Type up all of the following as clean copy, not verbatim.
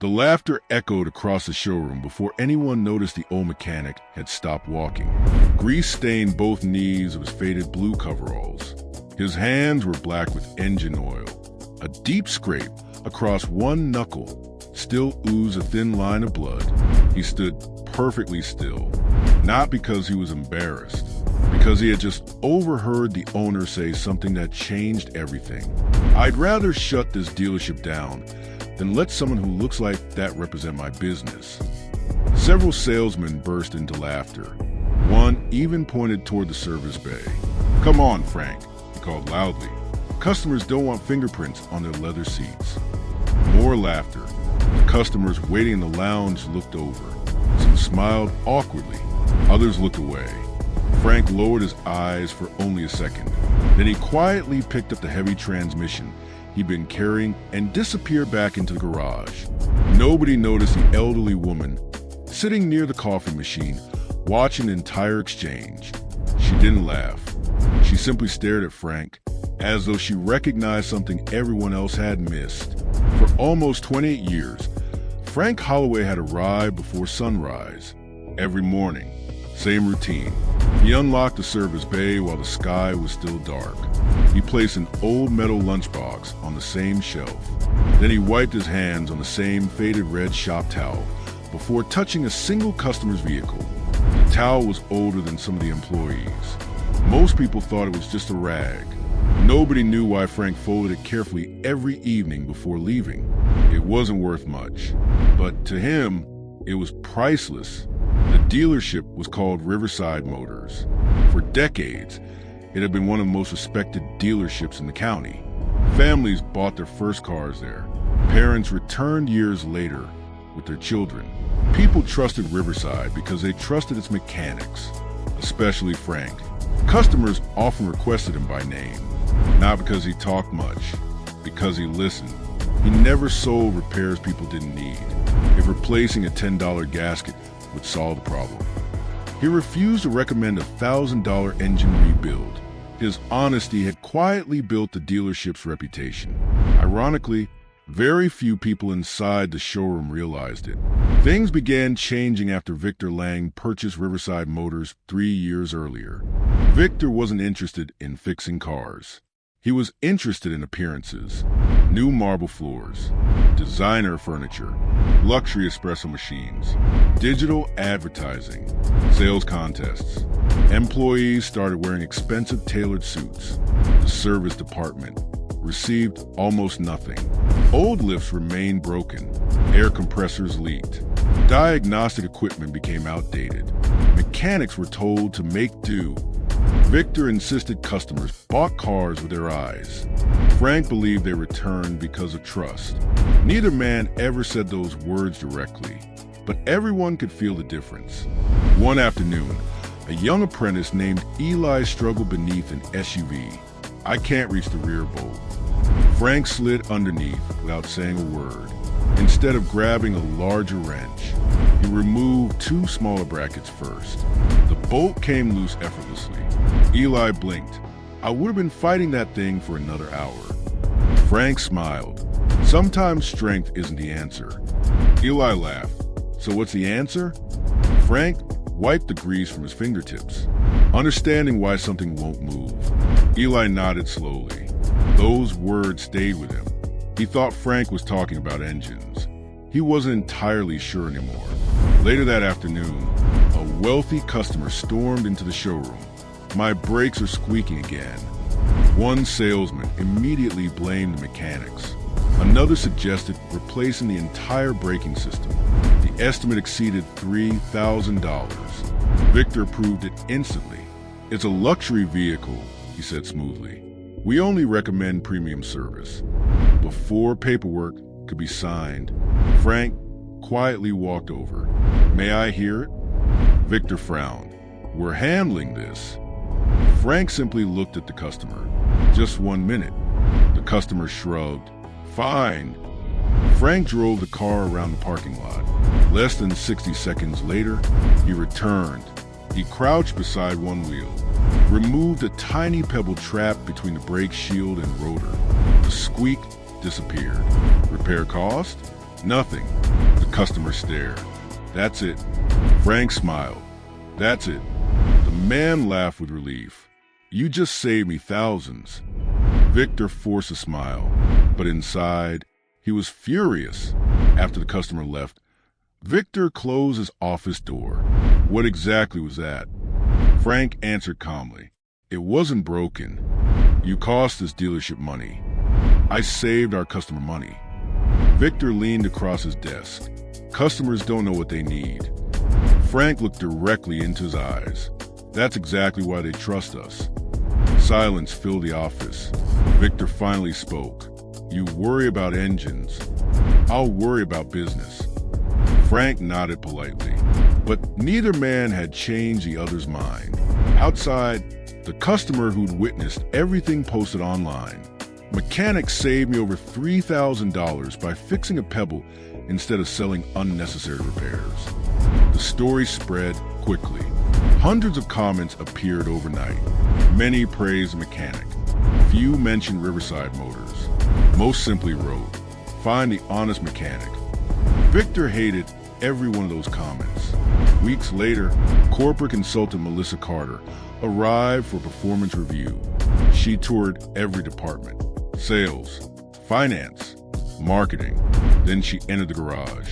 The laughter echoed across the showroom before anyone noticed the old mechanic had stopped walking. Grease stained both knees of his faded blue coveralls. His hands were black with engine oil. A deep scrape across one knuckle still oozed a thin line of blood. He stood perfectly still, not because he was embarrassed, because he had just overheard the owner say something that changed everything. "I'd rather shut this dealership down than let someone who looks like that represent my business." Several salesmen burst into laughter. One even pointed toward the service bay. "Come on, Frank," he called loudly. "Customers don't want fingerprints on their leather seats." More laughter. The customers waiting in the lounge looked over. Some smiled awkwardly. Others looked away. Frank lowered his eyes for only a second. Then he quietly picked up the heavy transmission he'd been carrying and disappeared back into the garage. Nobody noticed the elderly woman sitting near the coffee machine, watching the entire exchange. She didn't laugh. She simply stared at Frank, as though she recognized something everyone else had missed. For almost 28 years, Frank Holloway had arrived before sunrise. Every morning, same routine. He unlocked the service bay while the sky was still dark. He placed an old metal lunchbox on the same shelf. Then he wiped his hands on the same faded red shop towel before touching a single customer's vehicle. The towel was older than some of the employees. Most people thought it was just a rag. Nobody knew why Frank folded it carefully every evening before leaving. It wasn't worth much, but to him, it was priceless. The dealership was called Riverside Motors. For decades, it had been one of the most respected dealerships in the county. Families bought their first cars there. Parents returned years later with their children. People trusted Riverside because they trusted its mechanics, especially Frank. Customers often requested him by name, not because he talked much, because he listened. He never sold repairs people didn't need. If replacing a $10 gasket would solve the problem. He refused to recommend a $1,000 engine rebuild. His honesty had quietly built the dealership's reputation. Ironically, very few people inside the showroom realized it. Things began changing after Victor Lang purchased Riverside Motors 3 years earlier. Victor wasn't interested in fixing cars. He was interested in appearances, new marble floors, designer furniture, luxury espresso machines, digital advertising, sales contests. Employees started wearing expensive tailored suits. The service department received almost nothing. Old lifts remained broken. Air compressors leaked. Diagnostic equipment became outdated. Mechanics were told to make do. Victor insisted customers bought cars with their eyes. Frank believed they returned because of trust. Neither man ever said those words directly, but everyone could feel the difference. One afternoon, a young apprentice named Eli struggled beneath an SUV. "I can't reach the rear bolt." Frank slid underneath without saying a word. Instead of grabbing a larger wrench, he removed 2 smaller brackets first. The bolt came loose effortlessly. Eli blinked. "I would have been fighting that thing for another hour." Frank smiled. Sometimes strength isn't the answer. Eli laughed. "So what's the answer?" Frank wiped the grease from his fingertips, understanding why something won't move. Eli nodded slowly. Those words stayed with him. He thought Frank was talking about engines. He wasn't entirely sure anymore. Later that afternoon, a wealthy customer stormed into the showroom. "My brakes are squeaking again." One salesman immediately blamed the mechanics. Another suggested replacing the entire braking system. The estimate exceeded $3,000. Victor approved it instantly. "It's a luxury vehicle," he said smoothly. "We only recommend premium service." Before paperwork could be signed, Frank quietly walked over. "May I hear it?" Victor frowned. "We're handling this." Frank simply looked at the customer. "Just 1 minute." The customer shrugged. "Fine." Frank drove the car around the parking lot. Less than 60 seconds later, he returned. He crouched beside one wheel, removed a tiny pebble trapped between the brake shield and rotor. The squeak disappeared. Repair cost? Nothing. The customer stared. "That's it." Frank smiled. "That's it." The man laughed with relief. "You just saved me thousands." Victor forced a smile, but inside, he was furious. After the customer left, Victor closed his office door. "What exactly was that?" Frank answered calmly. "It wasn't broken. You cost this dealership money. I saved our customer money." Victor leaned across his desk. "Customers don't know what they need." Frank looked directly into his eyes. "That's exactly why they trust us." Silence filled the office. Victor finally spoke. "You worry about engines. I'll worry about business." Frank nodded politely, but neither man had changed the other's mind. Outside, the customer who'd witnessed everything posted online. "Mechanic saved me over $3,000 by fixing a pebble instead of selling unnecessary repairs." The story spread quickly. Hundreds of comments appeared overnight. Many praised the mechanic. Few mentioned Riverside Motors. Most simply wrote, "Find the honest mechanic." Victor hated every one of those comments. Weeks later, corporate consultant Melissa Carter arrived for a performance review. She toured every department: sales, finance, marketing. Then she entered the garage.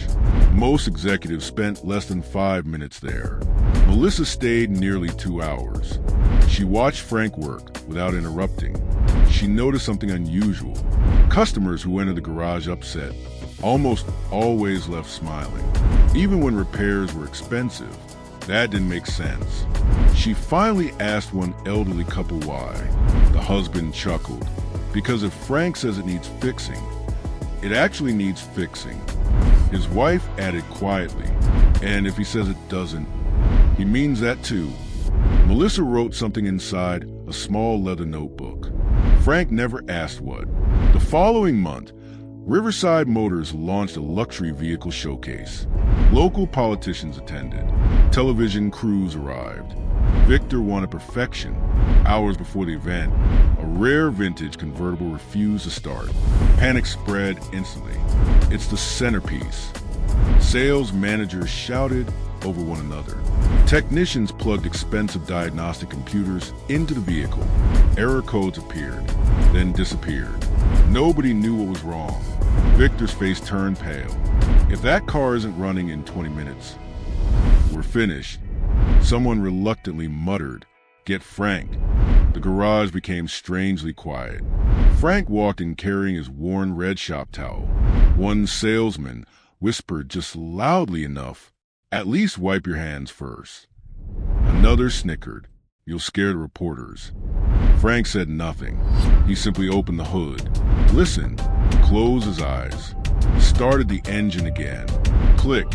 Most executives spent less than 5 minutes there. Melissa stayed nearly 2 hours. She watched Frank work without interrupting. She noticed something unusual. Customers who entered the garage upset almost always left smiling, even when repairs were expensive. That didn't make sense. She finally asked one elderly couple why. The husband chuckled. "Because if Frank says it needs fixing, it actually needs fixing." His wife added quietly, "And if he says it doesn't, he means that too." Melissa wrote something inside a small leather notebook. Frank never asked what. The following month, Riverside Motors launched a luxury vehicle showcase. Local politicians attended. Television crews arrived. Victor wanted perfection. Hours before the event, a rare vintage convertible refused to start. Panic spread instantly. "It's the centerpiece." Sales managers shouted over one another. Technicians plugged expensive diagnostic computers into the vehicle. Error codes appeared, then disappeared. Nobody knew what was wrong. Victor's face turned pale. "If that car isn't running in 20 minutes, we're finished." Someone reluctantly muttered, "Get Frank." The garage became strangely quiet. Frank walked in carrying his worn red shop towel. One salesman whispered just loudly enough, "At least wipe your hands first." Another snickered, "You'll scare the reporters." Frank said nothing. He simply opened the hood, listened, closed his eyes, started the engine again. Click.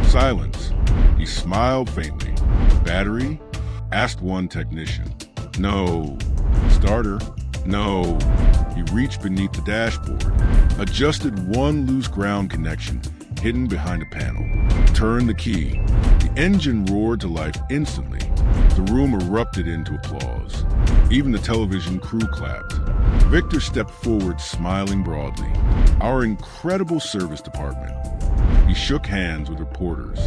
Silence. He smiled faintly. "Battery?" asked one technician. "No." "Starter?" "No." He reached beneath the dashboard, adjusted one loose ground connection hidden behind a panel, turned the key. The engine roared to life instantly. The room erupted into applause. Even the television crew clapped. Victor stepped forward, smiling broadly. "Our incredible service department." He shook hands with reporters,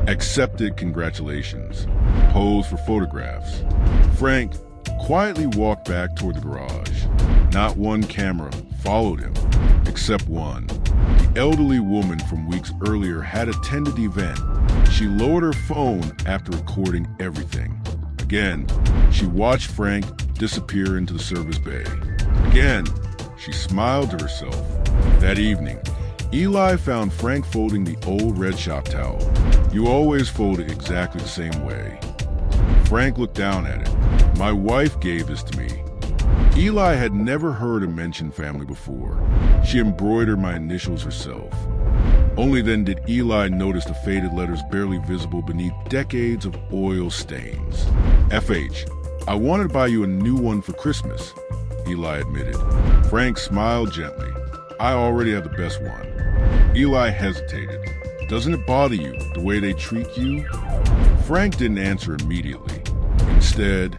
accepted congratulations, posed for photographs. Frank quietly walked back toward the garage. Not one camera followed him, except one. The elderly woman from weeks earlier had attended the event. She lowered her phone after recording everything. Again, she watched Frank disappear into the service bay. Again, she smiled to herself. That evening, Eli found Frank folding the old red shop towel. "You always fold it exactly the same way." Frank looked down at it. "My wife gave this to me." Eli had never heard him mention family before. She embroidered my initials herself. Only then did Eli notice the faded letters barely visible beneath decades of oil stains. "FH, I wanted to buy you a new one for Christmas," Eli admitted. Frank smiled gently. "I already have the best one." Eli hesitated. "Doesn't it bother you the way they treat you?" Frank didn't answer immediately. Instead,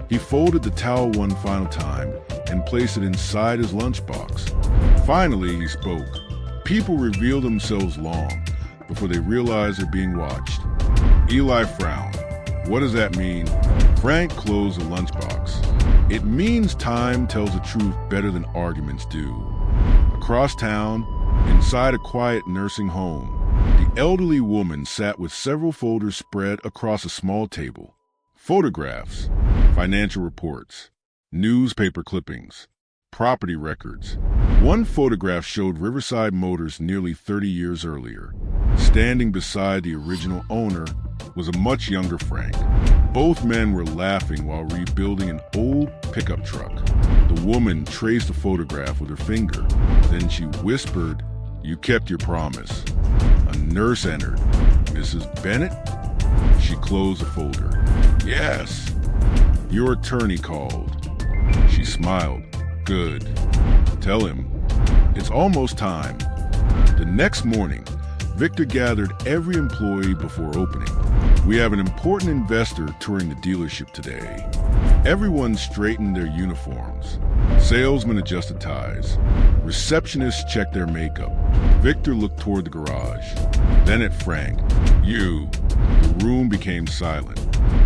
he folded the towel one final time and placed it inside his lunchbox. Finally, he spoke. "People reveal themselves long before they realize they're being watched. Eli frowned. What does that mean? Frank closed the lunchbox. It means time tells the truth better than arguments do. Across town, inside a quiet nursing home, the elderly woman sat with several folders spread across a small table. Photographs, financial reports, newspaper clippings, property records. One photograph showed Riverside Motors nearly 30 years earlier. Standing beside the original owner was a much younger Frank. Both men were laughing while rebuilding an old pickup truck. The woman traced the photograph with her finger. Then she whispered, "You kept your promise." A nurse entered. "Mrs. Bennett?" She closed the folder. "Yes." "Your attorney called." She smiled. "Good. Tell him it's almost time." The next morning, Victor gathered every employee before opening. "We have an important investor touring the dealership today." Everyone straightened their uniforms. Salesmen adjusted ties. Receptionists checked their makeup. Victor looked toward the garage. Then at Frank. "You." The room became silent.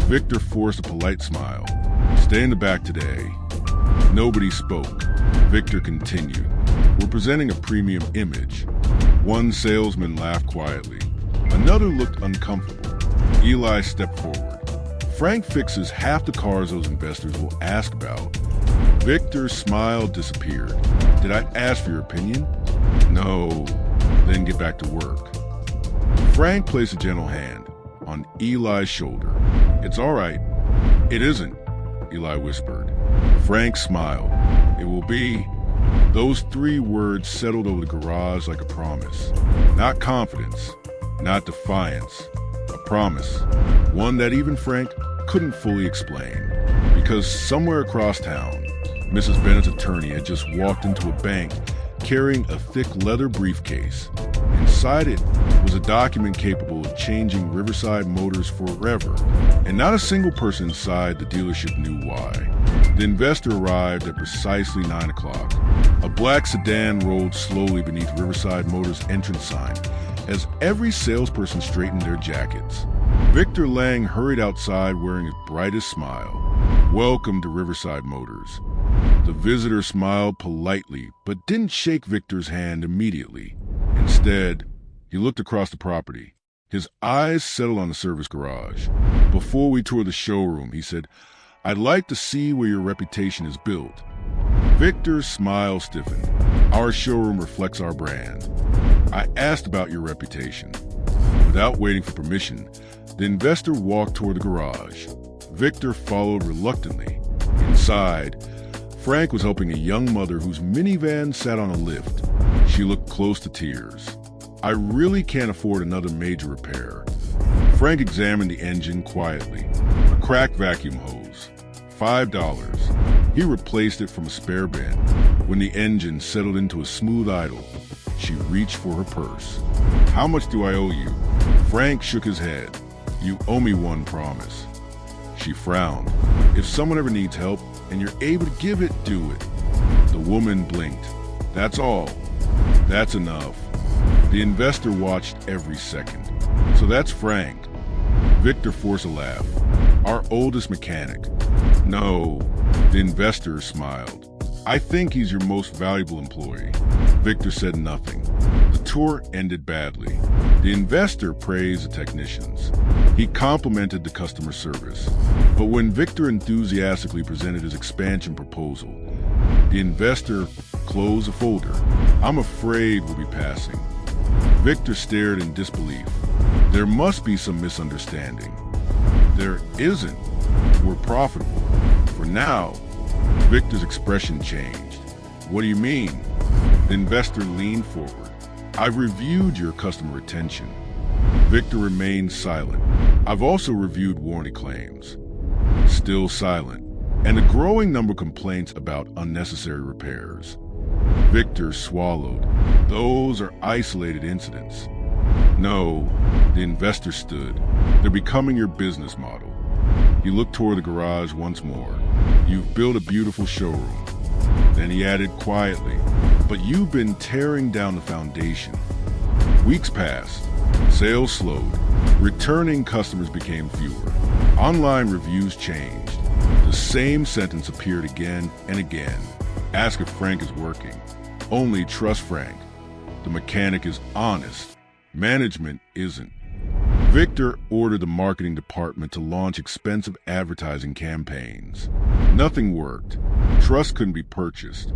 Victor forced a polite smile. "Stay in the back today." Nobody spoke. Victor continued. "We're presenting a premium image." One salesman laughed quietly. Another looked uncomfortable. Eli stepped forward. "Frank fixes half the cars those investors will ask about." Victor's smile disappeared. "Did I ask for your opinion?" "No." "Then get back to work." Frank placed a gentle hand on Eli's shoulder. "It's all right." "It isn't," Eli whispered. Frank smiled. "It will be." Those three words settled over the garage like a promise. Not confidence, not defiance. A promise. One that even Frank couldn't fully explain. Because somewhere across town, Mrs. Bennett's attorney had just walked into a bank carrying a thick leather briefcase. Inside it was a document capable of changing Riverside Motors forever, and not a single person inside the dealership knew why. The investor arrived at precisely 9 o'clock. A black sedan rolled slowly beneath Riverside Motors' entrance sign as every salesperson straightened their jackets. Victor Lang hurried outside wearing his brightest smile. "Welcome to Riverside Motors." The visitor smiled politely, but didn't shake Victor's hand immediately. Instead, he looked across the property. His eyes settled on the service garage. "Before we tour the showroom," he said, "I'd like to see where your reputation is built." Victor's smile stiffened. "Our showroom reflects our brand." "I asked about your reputation." Without waiting for permission, the investor walked toward the garage. Victor followed reluctantly. Inside, Frank was helping a young mother whose minivan sat on a lift. She looked close to tears. "I really can't afford another major repair." Frank examined the engine quietly. A cracked vacuum hose. $5. He replaced it from a spare bin. When the engine settled into a smooth idle, she reached for her purse. "How much do I owe you?" Frank shook his head. "You owe me one promise." She frowned. "If someone ever needs help and you're able to give it, do it." The woman blinked. "That's all." "That's enough." The investor watched every second. "So that's Frank." Victor forced a laugh. "Our oldest mechanic." "No." The investor smiled. "I think he's your most valuable employee." Victor said nothing. The tour ended badly. The investor praised the technicians. He complimented the customer service. But when Victor enthusiastically presented his expansion proposal, the investor closed the folder. "I'm afraid we'll be passing." Victor stared in disbelief. "There must be some misunderstanding." "There isn't. We're profitable. For now." Victor's expression changed. "What do you mean?" The investor leaned forward. "I've reviewed your customer retention." Victor remained silent. "I've also reviewed warranty claims." Still silent. "And a growing number of complaints about unnecessary repairs." Victor swallowed. "Those are isolated incidents." "No." The investor stood. "They're becoming your business model." He looked toward the garage once more. "You've built a beautiful showroom." Then he added quietly, "But you've been tearing down the foundation." Weeks passed. Sales slowed. Returning customers became fewer. Online reviews changed. The same sentence appeared again and again. Ask if Frank is working. Only trust Frank. The mechanic is honest. Management isn't. Victor ordered the marketing department to launch expensive advertising campaigns. Nothing worked. Trust couldn't be purchased.